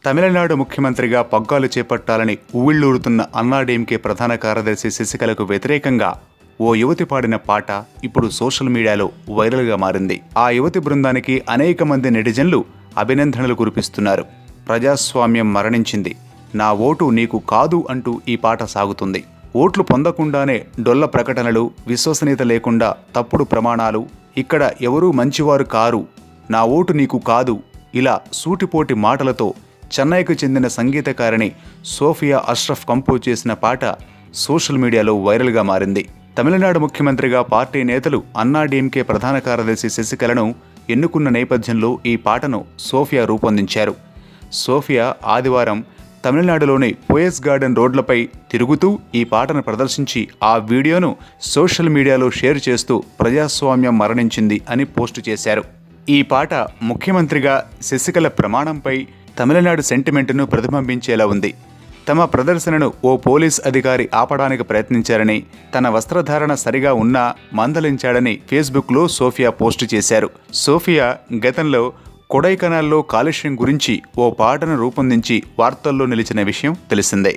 తమిళనాడు ముఖ్యమంత్రిగా పగ్గాలు చేపట్టాలని ఉవ్విళ్లూరుతున్న అన్నాడీఎంకే ప్రధాన కార్యదర్శి శశికళకు వ్యతిరేకంగా ఓ యువతి పాడిన పాట ఇప్పుడు సోషల్ మీడియాలో వైరల్గా మారింది. ఆ యువతి బృందానికి అనేక మంది నెటిజన్లు అభినందనలు కురిపిస్తున్నారు. ప్రజాస్వామ్యం మరణించింది, నా ఓటు నీకు కాదు అంటూ ఈ పాట సాగుతుంది. ఓట్లు పొందకుండానే డొల్ల ప్రకటనలు, విశ్వసనీయత లేకుండా తప్పుడు ప్రమాణాలు, ఇక్కడ ఎవరూ మంచివారు కారు, నా ఓటు నీకు కాదు, ఇలా సూటిపోటి మాటలతో చెన్నైకు చెందిన సంగీతకారిణి సోఫియా అష్రఫ్ కంపోజ్ చేసిన పాట సోషల్ మీడియాలో వైరల్గా మారింది. తమిళనాడు ముఖ్యమంత్రిగా పార్టీ నేతలు అన్నాడీఎంకే ప్రధాన కార్యదర్శి శశికళను ఎన్నుకున్న నేపథ్యంలో ఈ పాటను సోఫియా రూపొందించారు. సోఫియా ఆదివారం తమిళనాడులోని పోయస్ గార్డెన్ రోడ్లపై తిరుగుతూ ఈ పాటను ప్రదర్శించి ఆ వీడియోను సోషల్ మీడియాలో షేర్ చేస్తూ ప్రజాస్వామ్యం మరణించింది అని పోస్టు చేశారు. ఈ పాట ముఖ్యమంత్రిగా శశికళ ప్రమాణంపై తమిళనాడు సెంటిమెంట్ను ప్రతిబింబించేలా ఉంది. తమ ప్రదర్శనను ఓ పోలీస్ అధికారి ఆపడానికి ప్రయత్నించారని, తన వస్త్రధారణ సరిగా ఉన్నా మందలించాడని ఫేస్బుక్లో సోఫియా పోస్టు చేశారు. సోఫియా గతంలో కొడైకనాల్లో కాలుష్యం గురించి ఓ పాటను రూపొందించి వార్తల్లో నిలిచిన విషయం తెలిసిందే.